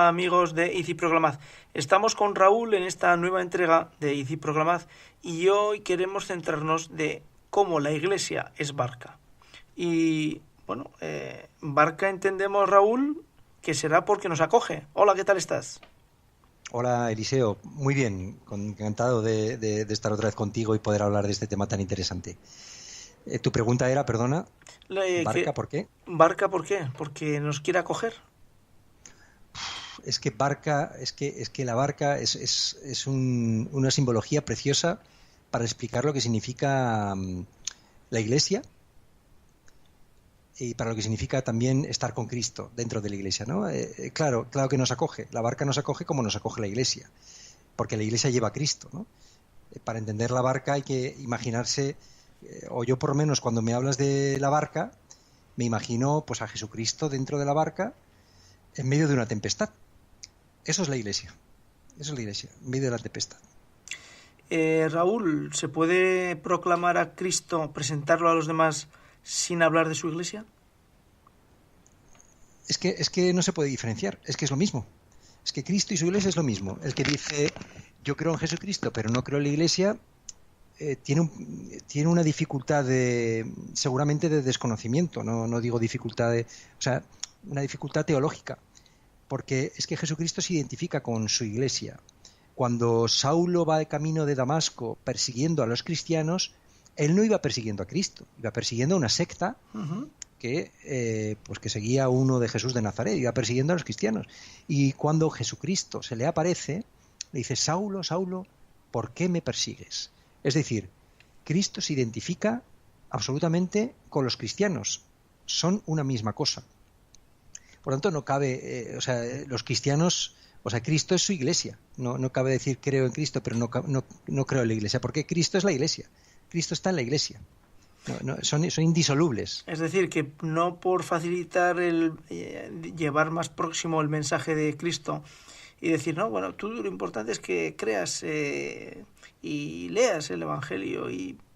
Hola amigos de ICI Proclamad. Estamos con Raúl en esta nueva entrega de ICI Proclamad y hoy queremos centrarnos de cómo la Iglesia es barca. Y bueno, barca entendemos, Raúl, que será porque nos acoge. Hola, ¿qué tal estás? Hola Eliseo, muy bien, encantado de estar otra vez contigo y poder hablar de este tema tan interesante. Tu pregunta era, perdona, ¿barca por qué? ¿Barca por qué? Porque nos quiere acoger. Es que barca, es que la barca es una simbología preciosa para explicar lo que significa la Iglesia y para lo que significa también estar con Cristo dentro de la Iglesia, ¿no? Claro que nos acoge, la barca nos acoge como nos acoge la Iglesia, porque la Iglesia lleva a Cristo, ¿no? Para entender la barca hay que imaginarse, o yo por lo menos cuando me hablas de la barca, me imagino pues a Jesucristo dentro de la barca en medio de una tempestad. Eso es la Iglesia, en medio de la tempestad. Raúl, ¿se puede proclamar a Cristo, presentarlo a los demás sin hablar de su Iglesia? Es que no se puede diferenciar, es que es lo mismo. Es que Cristo y su Iglesia es lo mismo. El que dice, yo creo en Jesucristo, pero no creo en la Iglesia, tiene una dificultad seguramente de desconocimiento, no digo dificultad o sea, una dificultad teológica, porque es que Jesucristo se identifica con su Iglesia. Cuando Saulo va de camino de Damasco persiguiendo a los cristianos, él no iba persiguiendo a Cristo, iba persiguiendo a una secta que seguía a uno de Jesús de Nazaret, iba persiguiendo a los cristianos. Y cuando Jesucristo se le aparece, le dice, Saulo, Saulo, ¿por qué me persigues? Es decir, Cristo se identifica absolutamente con los cristianos, son una misma cosa. Por lo tanto, no cabe, los cristianos, Cristo es su Iglesia, no cabe decir creo en Cristo, pero no creo en la Iglesia, porque Cristo es la Iglesia. Cristo está en la Iglesia. Son indisolubles. Es decir, que no por facilitar el llevar más próximo el mensaje de Cristo y decir, no, bueno, tú lo importante es que creas y leas el Evangelio,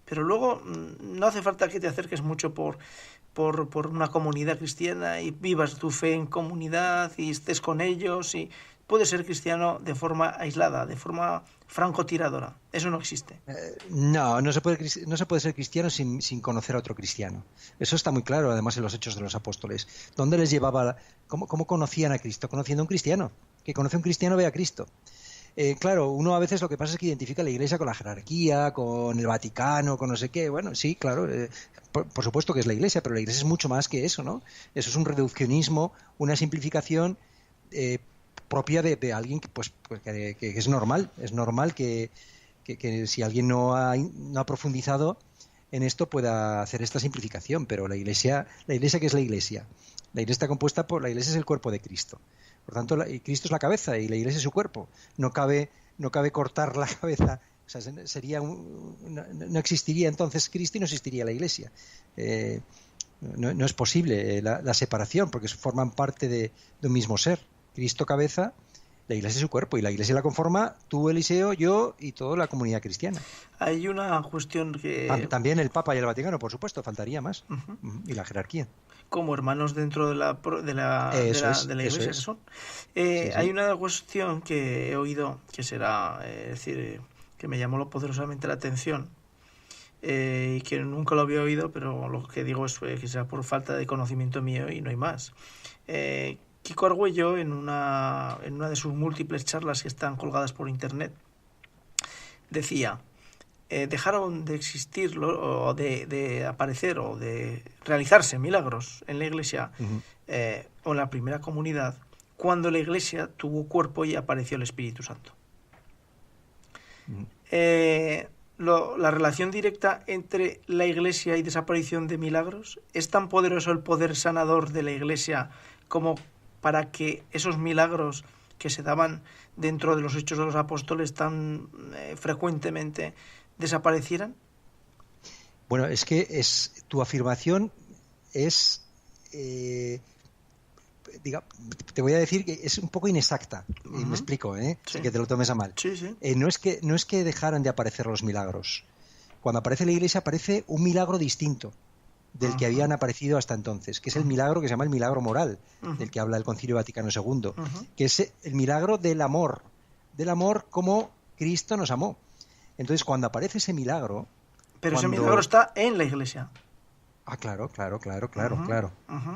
pero luego no hace falta que te acerques mucho por una comunidad cristiana y vivas tu fe en comunidad y estés con ellos y puedes ser cristiano de forma aislada, de forma francotiradora. Eso no existe. No se puede ser cristiano sin conocer a otro cristiano. Eso está muy claro, además, en los Hechos de los Apóstoles. ¿Dónde les llevaba? ¿Cómo conocían a Cristo? Conociendo a un cristiano. Que conoce a un cristiano ve a Cristo. Claro, uno a veces lo que pasa es que identifica a la Iglesia con la jerarquía, con el Vaticano, con no sé qué. Bueno, sí, claro, por supuesto que es la Iglesia, pero la Iglesia es mucho más que eso, ¿no? Eso es un reduccionismo, una simplificación propia de alguien que es normal. Es normal que si alguien no ha profundizado en esto pueda hacer esta simplificación, pero la Iglesia ¿qué es la Iglesia? La Iglesia está compuesta la Iglesia es el cuerpo de Cristo. Por tanto, Cristo es la cabeza y la Iglesia es su cuerpo. No cabe cortar la cabeza. O sea, no existiría entonces Cristo y no existiría la Iglesia. No es posible la separación, porque forman parte de un mismo ser. Cristo cabeza, la Iglesia es su cuerpo, y la Iglesia la conforma tú, Eliseo, yo y toda la comunidad cristiana. Hay una cuestión que... También el Papa y el Vaticano, por supuesto, faltaría más. Uh-huh. Y la jerarquía. Como hermanos dentro de la Iglesia que son. Sí. Hay una cuestión que he oído que será, que me llamó poderosamente la atención, y que nunca lo había oído, pero lo que digo es que será por falta de conocimiento mío y no hay más. Kiko Argüello, en una de sus múltiples charlas que están colgadas por internet, decía, dejaron de existir o de aparecer o de realizarse milagros en la Iglesia o en la primera comunidad cuando la Iglesia tuvo cuerpo y apareció el Espíritu Santo. La relación directa entre la Iglesia y desaparición de milagros, ¿es tan poderoso el poder sanador de la Iglesia como para que esos milagros que se daban dentro de los Hechos de los Apóstoles tan frecuentemente desaparecieran? Bueno, es que tu afirmación es, te voy a decir que es un poco inexacta. Uh-huh. Me explico, sí. Sin que te lo tomes a mal. Sí, sí. No es que dejaran de aparecer los milagros. Cuando aparece la Iglesia aparece un milagro distinto. del que habían aparecido hasta entonces, que es el milagro que se llama el milagro moral, del que habla el Concilio Vaticano II, que es el milagro del amor como Cristo nos amó. Entonces, cuando aparece ese milagro... Pero ese milagro está en la Iglesia. Ah, claro.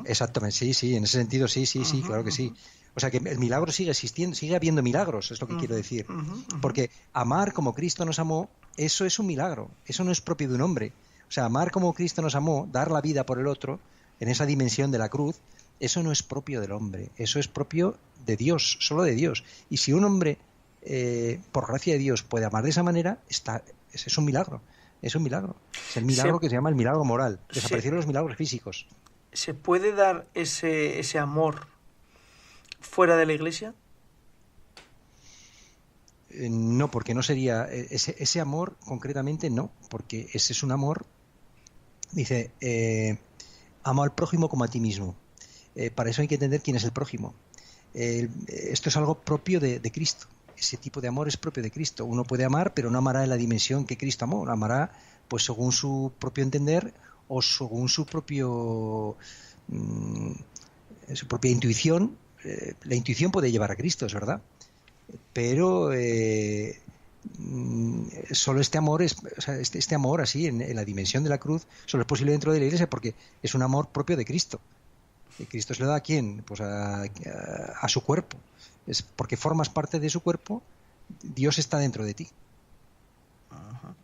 Exactamente, sí, en ese sentido sí, claro que sí. O sea que el milagro sigue existiendo, sigue habiendo milagros, es lo que quiero decir. Porque amar como Cristo nos amó, eso es un milagro, eso no es propio de un hombre. O sea, amar como Cristo nos amó, dar la vida por el otro, en esa dimensión de la cruz, eso no es propio del hombre, eso es propio de Dios, solo de Dios. Y si un hombre, por gracia de Dios, puede amar de esa manera, es un milagro. Es un milagro. Es el milagro que se llama el milagro moral. Desaparecieron los milagros físicos. ¿Se puede dar ese amor fuera de la Iglesia? No, porque no sería ese amor concretamente, no, porque ese es un amor, dice, amo al prójimo como a ti mismo. Para eso hay que entender quién es el prójimo. Esto es algo propio de Cristo. Ese tipo de amor es propio de Cristo. Uno puede amar, pero no amará en la dimensión que Cristo amó. Lo amará pues según su propio entender o según su propia intuición. La intuición puede llevar a Cristo, es verdad. Pero solo este amor este amor así en la dimensión de la cruz solo es posible dentro de la Iglesia porque es un amor propio de Cristo. ¿Y Cristo se lo da a quién? Pues a su cuerpo. Es porque formas parte de su cuerpo, Dios está dentro de ti. Ajá.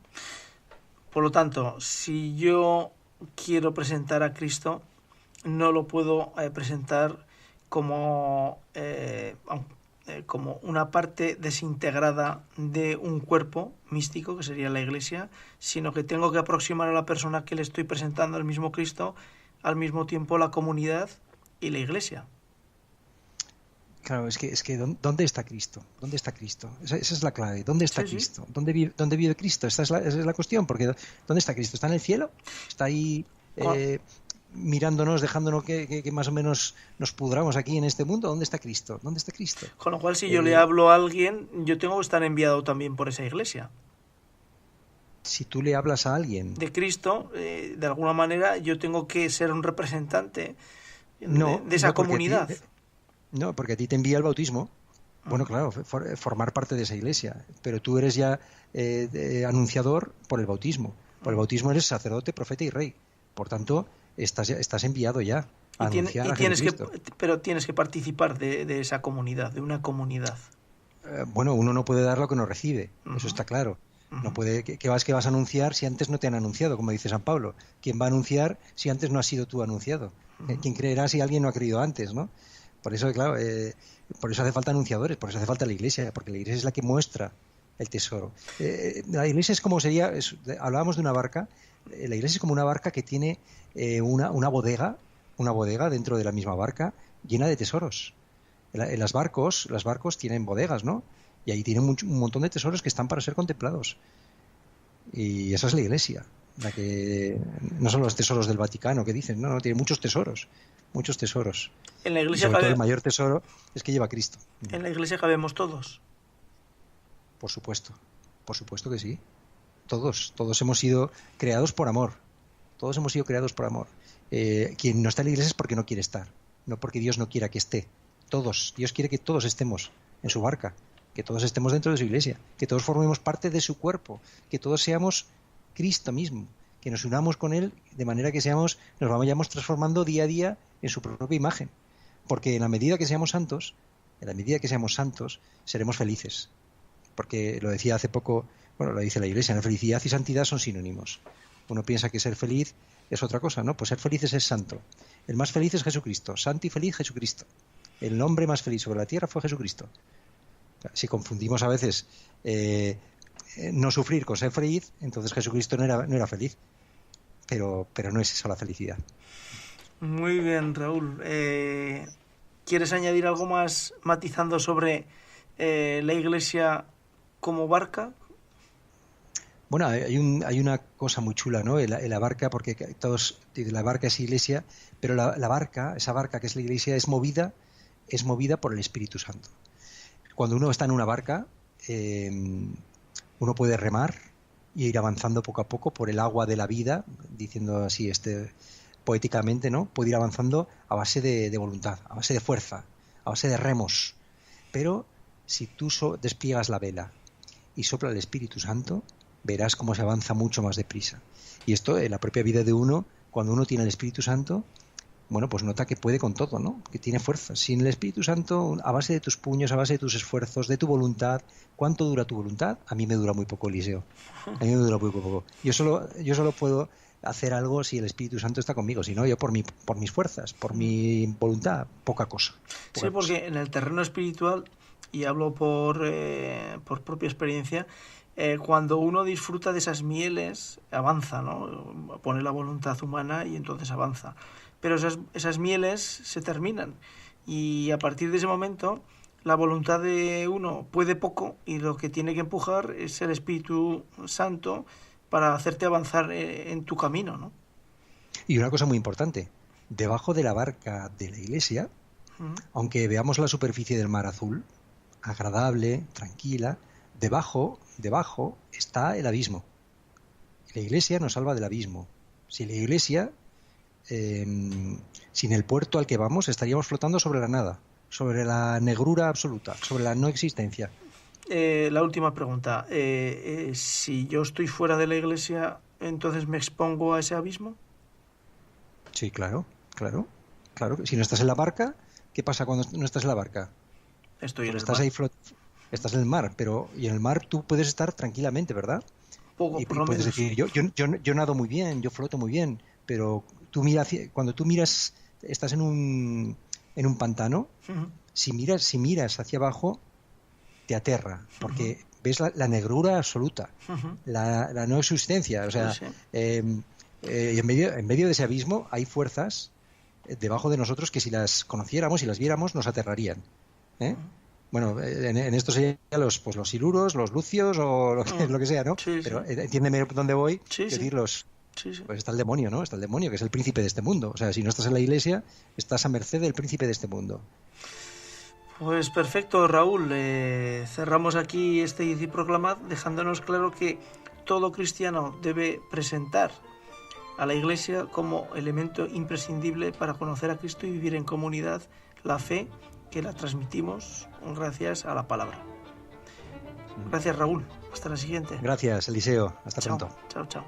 Por lo tanto, si yo quiero presentar a Cristo, no lo puedo presentar como una parte desintegrada de un cuerpo místico, que sería la Iglesia, sino que tengo que aproximar a la persona que le estoy presentando al mismo Cristo, al mismo tiempo la comunidad y la Iglesia. Claro, es que ¿dónde está Cristo? ¿Dónde está Cristo? Esa es la clave. ¿Dónde está Cristo? ¿Dónde vive Cristo? Esa es la cuestión, porque ¿dónde está Cristo? ¿Está en el cielo? ¿Está ahí mirándonos, dejándonos que más o menos nos pudramos aquí en este mundo? ¿Dónde está Cristo? ¿Dónde está Cristo? Con lo cual, si yo le hablo a alguien, yo tengo que estar enviado también por esa Iglesia. Si tú le hablas a alguien de Cristo, de alguna manera yo tengo que ser un representante de esa comunidad. No, porque a ti te envía el bautismo. Bueno, claro, formar parte de esa iglesia. Pero tú eres ya anunciador por el bautismo. Por el bautismo eres sacerdote, profeta y rey. Por tanto, estás enviado ya a anunciar a Jesucristo. Pero tienes que participar de esa comunidad, de una comunidad. Bueno, uno no puede dar lo que no recibe. Eso está claro. No puede, ¿qué vas a anunciar si antes no te han anunciado? Como dice San Pablo. ¿Quién va a anunciar si antes no has sido tú anunciado? ¿Quién creerá si alguien no ha creído antes, no? Por eso, claro, por eso hace falta anunciadores, por eso hace falta la Iglesia, porque la Iglesia es la que muestra el tesoro. La Iglesia es como hablábamos de una barca, la Iglesia es como una barca que tiene una bodega dentro de la misma barca llena de tesoros. En los barcos tienen bodegas, ¿no? Y ahí tienen un montón de tesoros que están para ser contemplados. Y esa es la Iglesia, la que no son los tesoros del Vaticano que dicen, no, tiene muchos tesoros. En la Iglesia sobre todo el mayor tesoro es que lleva a Cristo. ¿En la Iglesia cabemos todos? Por supuesto que sí. Todos hemos sido creados por amor. Quien no está en la Iglesia es porque no quiere estar, no porque Dios no quiera que esté. Dios quiere que todos estemos en su barca, que todos estemos dentro de su Iglesia, que todos formemos parte de su cuerpo, que todos seamos Cristo mismo, que nos unamos con Él de manera que nos vayamos transformando día a día en su propia imagen. Porque en la medida que seamos santos, seremos felices. Porque lo decía hace poco, lo dice la Iglesia, la felicidad y santidad son sinónimos. Uno piensa que ser feliz es otra cosa, ¿no? Pues ser feliz es ser santo. El más feliz es Jesucristo, santo y feliz Jesucristo. El hombre más feliz sobre la tierra fue Jesucristo. Si confundimos a veces no sufrir con ser feliz, entonces Jesucristo no era feliz. Pero no es eso la felicidad. Muy bien, Raúl. ¿Quieres añadir algo más matizando sobre la Iglesia como barca? Bueno, hay una cosa muy chula, ¿no? En la barca, porque todos dicen la barca es Iglesia, pero esa barca que es la Iglesia es movida por el Espíritu Santo. Cuando uno está en una barca, uno puede remar y ir avanzando poco a poco por el agua de la vida, diciendo así poéticamente, ¿no? Puede ir avanzando a base de voluntad, a base de fuerza, a base de remos. Pero si tú despliegas la vela y sopla el Espíritu Santo, verás cómo se avanza mucho más deprisa. Y esto en la propia vida de uno, cuando uno tiene el Espíritu Santo, bueno, pues nota que puede con todo, ¿no? Que tiene fuerza. Sin el Espíritu Santo, a base de tus puños, a base de tus esfuerzos, de tu voluntad. ¿Cuánto dura tu voluntad? A mí me dura muy poco, Eliseo. A mí me dura muy poco. Yo solo puedo hacer algo si el Espíritu Santo está conmigo. Si no, yo por mis fuerzas, por mi voluntad, poca cosa. Sí, porque en el terreno espiritual, y hablo por propia experiencia, cuando uno disfruta de esas mieles, avanza, ¿no? Pone la voluntad humana y entonces avanza. Pero esas mieles se terminan y a partir de ese momento la voluntad de uno puede poco y lo que tiene que empujar es el Espíritu Santo para hacerte avanzar en tu camino, ¿no? Y una cosa muy importante, debajo de la barca de la iglesia, aunque veamos la superficie del mar azul, agradable, tranquila, debajo está el abismo. La iglesia nos salva del abismo. Si la iglesia, sin el puerto al que vamos, estaríamos flotando sobre la nada, sobre la negrura absoluta, sobre la no existencia. La última pregunta. Si yo estoy fuera de la iglesia, ¿entonces me expongo a ese abismo? Sí, claro. Si no estás en la barca, ¿qué pasa cuando no estás en la barca? Estoy en el estás mar. Ahí estás en el mar, y en el mar tú puedes estar tranquilamente, ¿verdad? Y puedes decir, yo nado muy bien, yo floto muy bien, pero cuando tú miras, estás en un pantano, si miras hacia abajo, te aterra, porque ves la negrura absoluta, la no existencia. O sea, y en medio de ese abismo hay fuerzas debajo de nosotros que si las conociéramos y las viéramos nos aterrarían. Bueno, en esto serían los siluros, los lucios o lo que sea, ¿no? Sí, pero entiéndeme dónde voy. Sí, decirlos. Pues está el demonio, ¿no? Está el demonio, que es el príncipe de este mundo. O sea, si no estás en la iglesia, estás a merced del príncipe de este mundo. Pues perfecto, Raúl. Cerramos aquí este Id y Proclamad dejándonos claro que todo cristiano debe presentar a la iglesia como elemento imprescindible para conocer a Cristo y vivir en comunidad la fe que la transmitimos gracias a la palabra. Gracias, Raúl. Hasta la siguiente. Gracias, Eliseo. Hasta Chao. pronto. Chao.